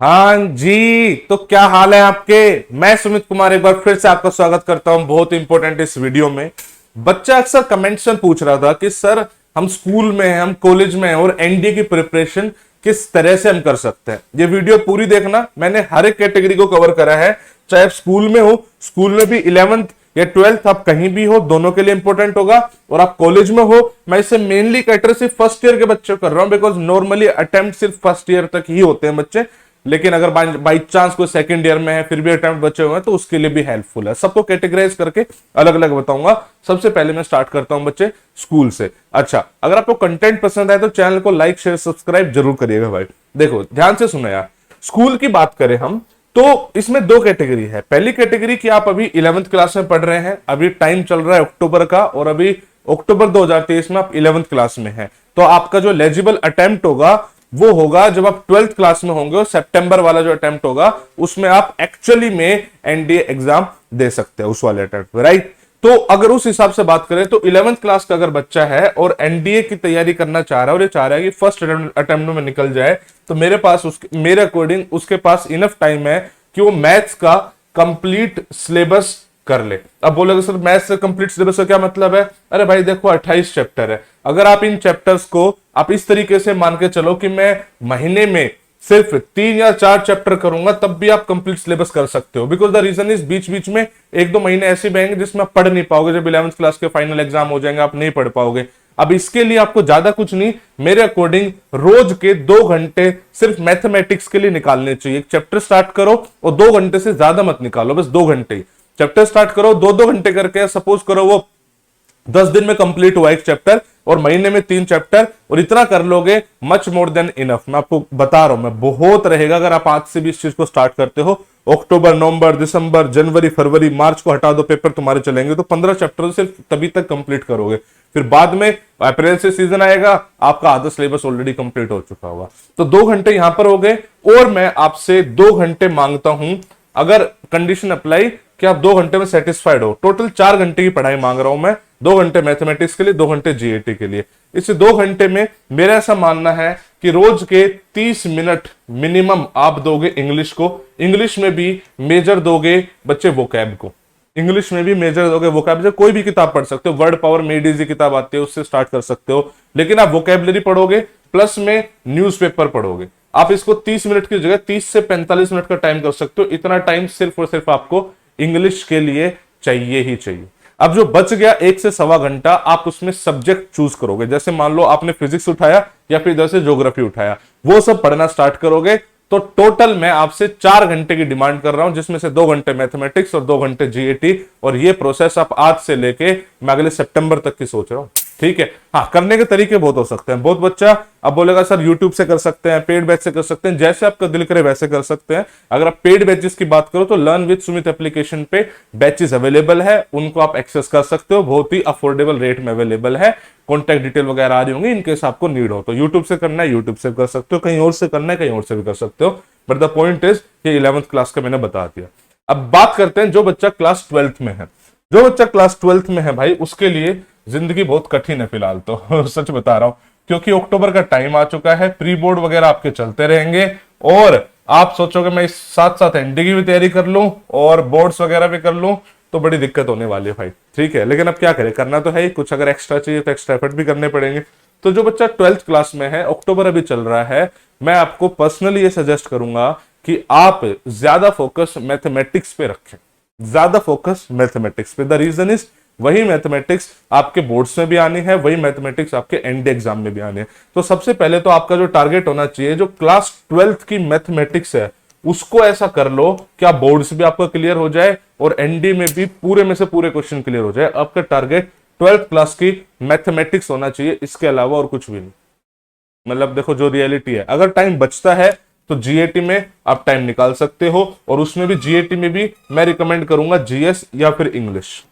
हाँ जी, तो क्या हाल है आपके। मैं सुमित कुमार एक बार फिर से आपका स्वागत करता हूं बहुत इंपॉर्टेंट इस वीडियो में। बच्चा अक्सर कमेंट्स में पूछ रहा था कि सर हम स्कूल में हैं, हम कॉलेज में हैं और एनडीए की प्रिपरेशन किस तरह से हम कर सकते हैं। ये वीडियो पूरी देखना, मैंने हर एक कैटेगरी को कवर करा है। चाहे आप स्कूल में हो, स्कूल में भी 11th या 12th आप कहीं भी हो, दोनों के लिए इंपॉर्टेंट होगा। और आप कॉलेज में हो, मैं इसे मेनली कैटर सिर्फ फर्स्ट ईयर के बच्चे कर रहा हूं, बिकॉज नॉर्मली अटेम्प्ट सिर्फ फर्स्ट ईयर तक ही होते हैं बच्चे। लेकिन अगर बाई चांस कोई सेकंड ईयर में है फिर भी अटेम्प्ट बचे हुए हैं तो उसके लिए भी हेल्पफुल है। सबको कैटेगराइज करके अलग अलग बताऊंगा। सबसे पहले मैं स्टार्ट करता हूं बच्चे स्कूल से। अच्छा, अगर आपको कंटेंट पसंद आए तो चैनल को लाइक शेयर सब्सक्राइब जरूर करिएगा भाई। देखो ध्यान से सुनो यार, स्कूल की बात करें हम तो इसमें दो कैटेगरी है। पहली कैटेगरी की आप अभी 11th क्लास में पढ़ रहे हैं, अभी टाइम चल रहा है अक्टूबर का और अभी अक्टूबर 2023 में आप 11th क्लास में हैं, तो आपका जो एलिजिबल अटेम्प्ट होगा वो होगा जब आप 12th क्लास में होंगे और सितंबर वाला जो अटेम्प्ट होगा उसमें आप एक्चुअली में एनडीए एग्जाम दे सकते हैं उस वाले अटेम्प्ट में, राइट। तो अगर उस हिसाब से बात करें तो 11th क्लास का अगर बच्चा है और एनडीए की तैयारी करना चाह रहा है और ये चाह रहा है कि फर्स्ट अटेम्प्ट में निकल जाए, तो मेरे अकॉर्डिंग उसके पास इनफ टाइम है कि वो मैथ्स का कंप्लीट सिलेबस कर ले। अब बोलोगे सर मैथ्स से कंप्लीट सिलेबस का क्या मतलब है। अरे भाई देखो 28 चैप्टर है, अगर आप इन चैप्टर्स को आप इस तरीके से मान के चलो कि मैं महीने में सिर्फ 3 या 4 चैप्टर करूंगा तब भी आप कंप्लीट सिलेबस कर सकते हो। बिकॉज द रीजन इज बीच बीच में 1-2 महीने ऐसे बहेंगे जिसमें आप पढ़ नहीं पाओगे, जब 11th क्लास के फाइनल एग्जाम हो जाएंगे आप नहीं पढ़ पाओगे। अब इसके लिए आपको ज्यादा कुछ नहीं, मेरे अकॉर्डिंग रोज के 2 घंटे सिर्फ मैथमेटिक्स के लिए निकालने चाहिए। एक चैप्टर स्टार्ट करो और 2 घंटे से ज्यादा मत निकालो, बस 2 घंटे चैप्टर स्टार्ट करो, 2-2 घंटे करके। सपोज करो वो 10 दिन में कंप्लीट हुआ एक चैप्टर और महीने में 3 चैप्टर, और इतना कर लोगे मच मोर देन इनफ। मैं आपको बता रहा हूं, मैं बहुत रहेगा अगर आप आज से भी इस चीज को स्टार्ट करते हो। अक्टूबर नवंबर दिसंबर जनवरी फरवरी मार्च को हटा दो, पेपर तुम्हारे चलेंगे तो 15 चैप्टर सिर्फ तभी तक कंप्लीट करोगे। फिर बाद में अप्रैल से सीजन आएगा, आपका आधा सिलेबस ऑलरेडी कंप्लीट हो चुका होगा। तो 2 घंटे यहां पर हो गए और मैं आपसे 2 घंटे मांगता हूं, अगर कंडीशन अप्लाई कि आप 2 घंटे में सेटिस्फाइड हो। टोटल 4 घंटे की पढ़ाई मांग रहा हूं मैं, 2 घंटे मैथमेटिक्स के लिए, 2 घंटे जीएटी के लिए। इस 2 घंटे में मेरा ऐसा मानना है कि रोज के 30 मिनट मिनिमम आप दोगे इंग्लिश को। इंग्लिश में भी मेजर दोगे बच्चे वोकैब को, इंग्लिश में भी मेजर दोगे वोकैब से। कोई भी किताब पढ़ सकते हो, वर्ड पावर मेड इजी किताब आती है उससे स्टार्ट कर सकते हो, लेकिन आप वोकैबलरी पढ़ोगे प्लस में न्यूज़पेपर पढ़ोगे। आप इसको 30 मिनट की जगह 30 से 45 मिनट का टाइम कर सकते हो। इतना टाइम सिर्फ और सिर्फ आपको इंग्लिश के लिए चाहिए ही चाहिए। अब जो बच गया 1 से सवा घंटा, आप उसमें सब्जेक्ट चूज करोगे। जैसे मान लो आपने फिजिक्स उठाया या फिर इधर से ज्योग्राफी उठाया, वो सब पढ़ना स्टार्ट करोगे। तो टोटल मैं आपसे 4 घंटे की डिमांड कर रहा हूं, जिसमें से 2 घंटे मैथमेटिक्स और 2 घंटे जीएटी। और ये प्रोसेस आप आज से लेके मैं अगले सितंबर तक की सोच रहा हूं, ठीक है। हाँ, करने के तरीके बहुत हो सकते हैं। बहुत बच्चा अब बोलेगा सर यूट्यूब से कर सकते हैं, पेड बैच से कर सकते हैं, जैसे आपका दिल करे वैसे कर सकते हैं। अगर आप पेड बैचेस की बात करो तो लर्न विद सुमित एप्लीकेशन पे बैचेस अवेलेबल है, उनको आप एक्सेस कर सकते हो, बहुत ही अफोर्डेबल रेट में अवेलेबल है। कॉन्टैक्ट डिटेल वगैरह आ रही होंगी, इनकेस आपको नीड हो तो यूट्यूब से करना है यूट्यूब से कर सकते हो, कहीं और से करना है कहीं और से भी कर सकते हो। बट द पॉइंट इज ये 11th क्लास का मैंने बता दिया। अब बात करते हैं जो बच्चा क्लास 12th में है। जो बच्चा क्लास 12th में है भाई, उसके लिए जिंदगी बहुत कठिन है फिलहाल तो सच बता रहा हूं, क्योंकि अक्टूबर का टाइम आ चुका है, प्री बोर्ड वगैरह आपके चलते रहेंगे और आप सोचोगे मैं इस साथ साथ एनडी की भी तैयारी कर लूं और बोर्ड्स वगैरह भी कर लूं, तो बड़ी दिक्कत होने वाली है भाई, ठीक है। लेकिन अब क्या करें, करना तो है ही कुछ। अगर एक्स्ट्रा चाहिए तो एक्स्ट्रा एफर्ट भी करने पड़ेंगे। तो जो बच्चा 12th क्लास में है, अक्टूबर अभी चल रहा है, मैं आपको पर्सनली ये सजेस्ट करूंगा कि आप ज्यादा फोकस मैथमेटिक्स पे रखें, ज्यादा फोकस मैथमेटिक्स पे। द रीजन इज वही मैथमेटिक्स आपके बोर्ड्स में भी आनी है, वही मैथमेटिक्स आपके एनडी एग्जाम में भी आनी है। तो सबसे पहले तो आपका जो टारगेट होना चाहिए, जो क्लास 12th की मैथमेटिक्स है उसको ऐसा कर लो कि आप बोर्ड्स भी आपका क्लियर हो जाए और एनडी में भी पूरे में से पूरे क्वेश्चन क्लियर हो जाए। आपका टारगेट 12th क्लास की मैथमेटिक्स होना चाहिए, इसके अलावा और कुछ भी नहीं। मतलब देखो जो रियलिटी है, अगर टाइम बचता है तो जीएटी में आप टाइम निकाल सकते हो, और उसमें भी जीएटी में भी मैं रिकमेंड करूंगा जीएस या फिर इंग्लिश।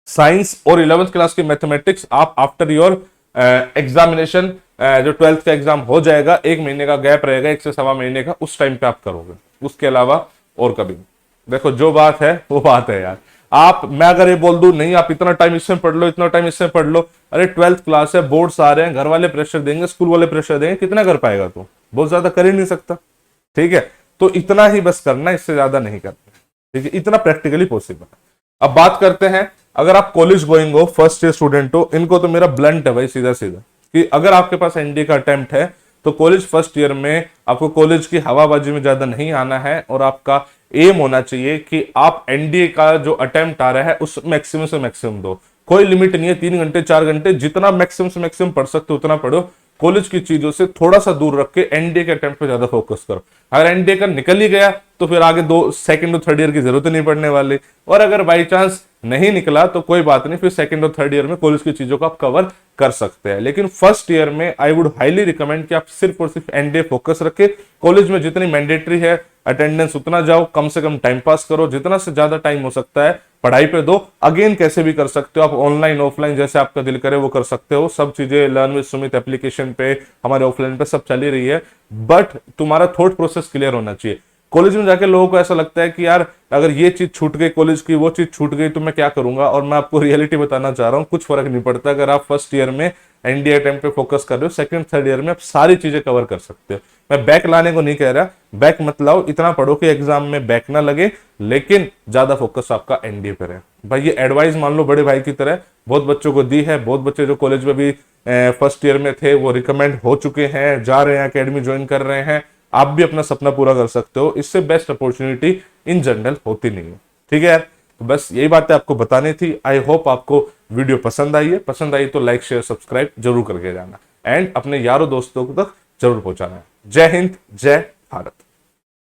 साइंस और 11th क्लास की मैथमेटिक्स आप आफ्टर योर एग्जामिनेशन, जो 12th का एग्जाम हो जाएगा, 1 महीने का गैप रहेगा, 1 से सवा महीने का, उस टाइम पे आप करोगे, उसके अलावा और कभी नहीं। देखो जो बात है वो बात है यार। मैं अगर ये बोल दूं नहीं आप इतना टाइम इसमें पढ़ लो, इतना टाइम इसमें पढ़ लो, अरे 12th क्लास है, बोर्ड्स आ रहे हैं, घर वाले प्रेशर देंगे, स्कूल वाले प्रेशर देंगे, कितना कर पाएगा तू? बहुत ज्यादा कर ही नहीं सकता। ठीक है, तो इतना ही बस करना, इससे ज्यादा नहीं करना, ठीक है, इतना प्रैक्टिकली पॉसिबल है। अब बात करते हैं, अगर आप कॉलेज गोइंग हो, फर्स्ट ईयर स्टूडेंट हो, इनको तो मेरा ब्लंट है भाई, सीधा सीधा, कि अगर आपके पास एनडीए का अटेम्प्ट है तो कॉलेज फर्स्ट ईयर में आपको कॉलेज की हवाबाजी में ज्यादा नहीं आना है, और आपका एम होना चाहिए कि आप एनडीए का जो अटेम्प्ट आ रहा है उस मैक्सिमम से मैक्सिमम दो। कोई लिमिट नहीं है, 3 घंटे 4 घंटे, जितना मैक्सिमम से मैक्सिमम पढ़ सकते हो उतना पढ़ो। कॉलेज की चीजों से थोड़ा सा दूर रख के एनडीए के अटेम्प्ट पे ज्यादा फोकस करो। अगर एनडीए का निकल ही गया तो फिर आगे सेकंड और थर्ड ईयर की जरूरत नहीं पड़ने वाली, और अगर बाई चांस नहीं निकला तो कोई बात नहीं, फिर सेकंड और थर्ड ईयर में कॉलेज की चीजों को आप कवर कर सकते हैं। लेकिन फर्स्ट ईयर में आई वुड हाईली रिकमेंड कि आप सिर्फ और सिर्फ एनडीए फोकस रखें। कॉलेज में जितनी मैंडेटरी है अटेंडेंस उतना जाओ, कम से कम टाइम पास करो, जितना से ज्यादा टाइम हो सकता है पढ़ाई पे दो। अगेन कैसे भी कर सकते हो आप, ऑनलाइन ऑफलाइन जैसे आपका दिल करे वो कर सकते हो। सब चीजें लर्न विद सुमित एप्लीकेशन पे, हमारे ऑफलाइन पे सब चली रही है, बट तुम्हारा थॉट प्रोसेस क्लियर होना चाहिए। कॉलेज में जाके लोगों को ऐसा लगता है कि यार अगर ये चीज छूट गई कॉलेज की, वो चीज छूट गई तो मैं क्या करूंगा। और मैं आपको रियलिटी बताना चाह रहा हूँ, कुछ फर्क नहीं पड़ता। अगर आप फर्स्ट ईयर में एनडीए अटेम्प्ट पे फोकस कर रहे हो, सेकंड थर्ड ईयर में आप सारी चीजें कवर कर सकते हो। मैं बैक लाने को नहीं कह रहा, बैक मत लाओ, इतना पढ़ो कि एग्जाम में बैक ना लगे, लेकिन ज्यादा फोकस आपका एनडीए पे रहे। भाई ये एडवाइस मान लो बड़े भाई की तरह, बहुत बच्चों को दी है। बहुत बच्चे जो कॉलेज में भी फर्स्ट ईयर में थे वो रिकमेंड हो चुके हैं, जा रहे हैं, अकेडमी ज्वाइन कर रहे हैं। आप भी अपना सपना पूरा कर सकते हो, इससे बेस्ट अपॉर्चुनिटी इन जनरल होती नहीं है। ठीक है यार, तो बस यही बातें आपको बतानी थी। आई होप आपको वीडियो पसंद आई है। पसंद आई तो लाइक शेयर सब्सक्राइब जरूर करके जाना, एंड अपने यारों दोस्तों तक जरूर पहुंचाना। जय हिंद, जय भारत।